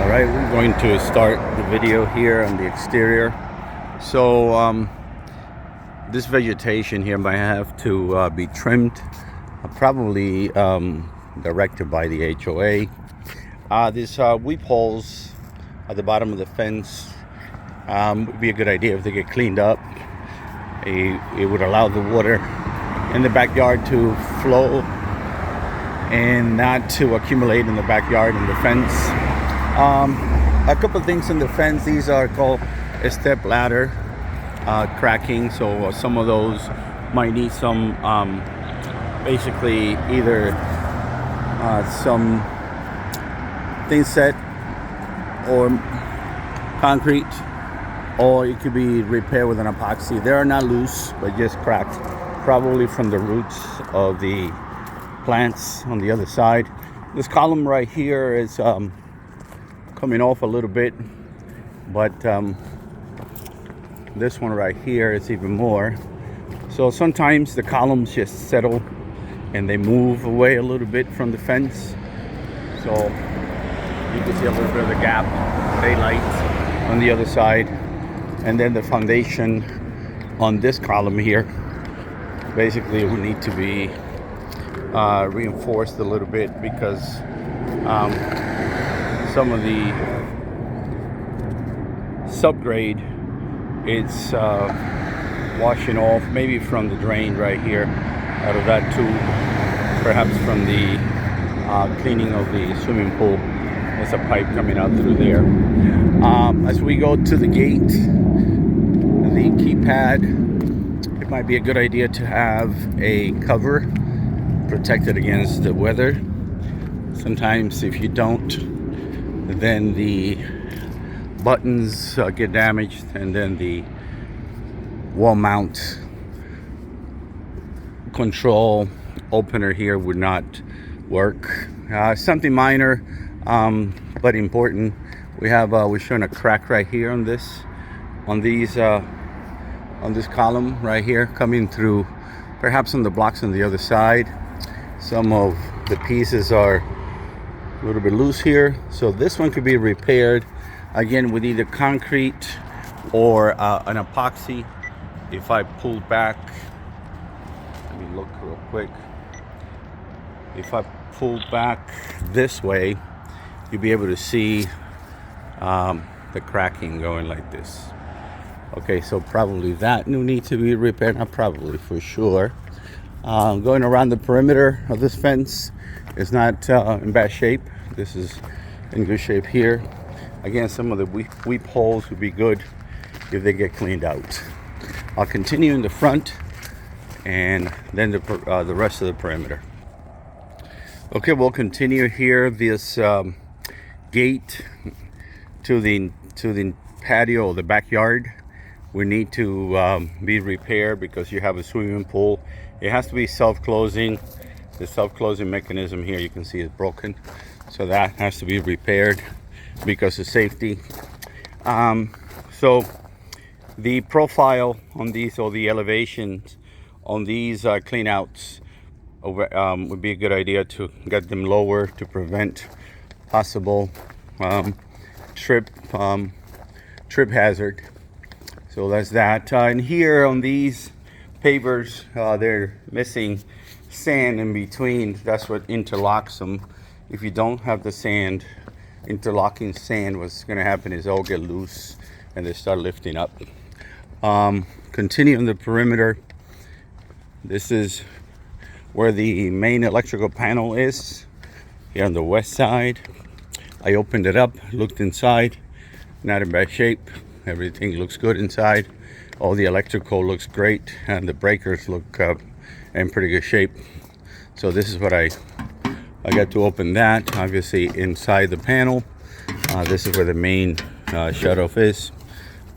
All right, we're going to start the video here on the exterior. So this vegetation here might have to be trimmed, probably directed by the HOA. These weep holes at the bottom of the fence would be a good idea if they get cleaned up. It would allow the water in the backyard to flow and not to accumulate in the backyard and the fence. A couple of things in the fence. These are called a step ladder cracking, so some of those might need some basically either some thin set or concrete, or it could be repaired with an epoxy. They are not loose but just cracked, probably from the roots of the plants on the other side. This column right here is coming off a little bit, but this one right here is even more. So sometimes the columns just settle and they move away a little bit from the fence, so you can see a little bit of the gap, daylight on the other side. And then the foundation on this column here basically will need to be reinforced a little bit, because some of the subgrade, it's washing off, maybe from the drain right here, out of that tube, perhaps from the cleaning of the swimming pool. There's a pipe coming out through there. As we go to the gate, the keypad, it might be a good idea to have a cover protected against the weather. Sometimes if you don't, then the buttons get damaged, and then the wall mount control opener here would not work. Something minor, but important. We're showing a crack right here on this column right here, coming through perhaps on the blocks on the other side. Some of the pieces are a little bit loose here, so this one could be repaired again with either concrete or an epoxy. If I pull back, let me look real quick. If I pull back this way, you'll be able to see the cracking going like this. Okay, so probably that will need to be repaired. Not probably, for sure. Going around the perimeter of this fence is not in bad shape. This is in good shape here. Again, some of the weep holes would be good if they get cleaned out. I'll continue in the front and then the rest of the perimeter. Okay, we'll continue here. This gate to the patio or the backyard we need to be repaired, because you have a swimming pool. It has to be self-closing. The self-closing mechanism here, you can see, is broken, so that has to be repaired because of safety. So the profile on these, or the elevations on these clean outs, would be a good idea to get them lower to prevent possible trip hazard. So that's that. And here on these pavers, they're missing sand in between. That's what interlocks them. If you don't have the sand, interlocking sand, what's going to happen is they'll get loose and they start lifting up. Continue on the perimeter. This is where the main electrical panel is, here on the west side. I opened it up, looked inside, not in bad shape. Everything looks good inside. All the electrical looks great, and the breakers look in pretty good shape. So this is what I got to open that. Obviously inside the panel, this is where the main shutoff is.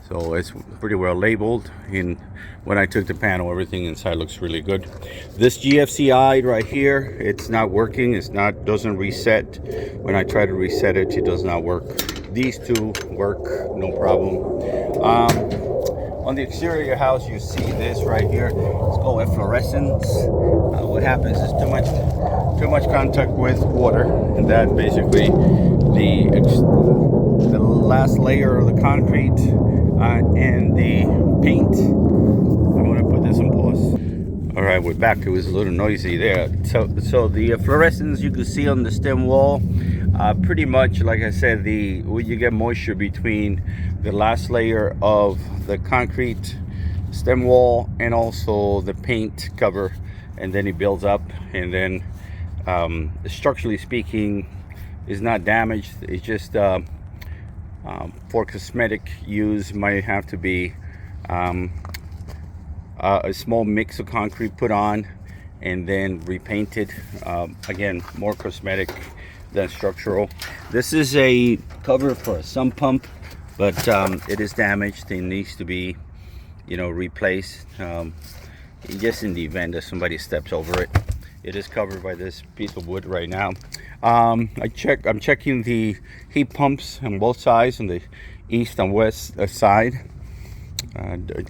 So it's pretty well labeled. And when I took the panel, everything inside looks really good. This GFCI right here, it's not working. Doesn't reset. When I try to reset it, it does not work. These two work, no problem. On the exterior of your house, you see this right here. It's called efflorescence. What happens is too much contact with water, and that basically the last layer of the concrete and the paint. I'm going to put this on pause. All right, we're back. It was a little noisy there. So the fluorescence you can see on the stem wall, pretty much, like I said, you get moisture between the last layer of the concrete stem wall and also the paint cover, and then it builds up, and then structurally speaking, is not damaged. It's just for cosmetic use might have to be a small mix of concrete put on and then repainted. Again, more cosmetic than structural. This is a cover for a sump pump, but it is damaged and needs to be, replaced. Just in the event that somebody steps over it. It is covered by this piece of wood right now. I'm checking the heat pumps on both sides, on the east and west side.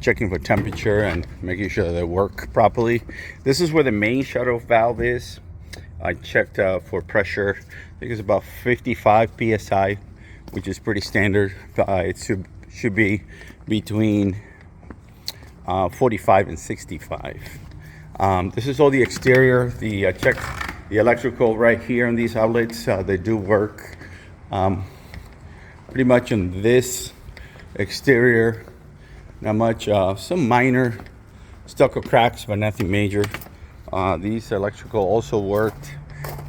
Checking for temperature and making sure they work properly. This is where the main shut-off valve is. I checked for pressure. I think it's about 55 psi, which is pretty standard. It should be between 45 and 65. This is all the exterior. I checked the electrical right here on these outlets. They do work. Pretty much on this exterior, not much. Some minor stucco cracks, but nothing major. These electrical also worked.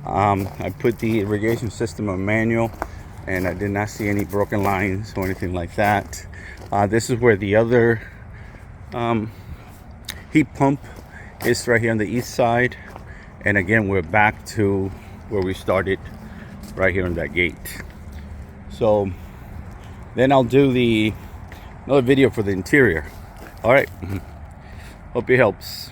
I put the irrigation system on manual, and I did not see any broken lines or anything like that. This is where the other heat pump is, right here on the east side. And again, we're back to where we started, right here on that gate. So then I'll do another video for the interior. All right, hope it helps.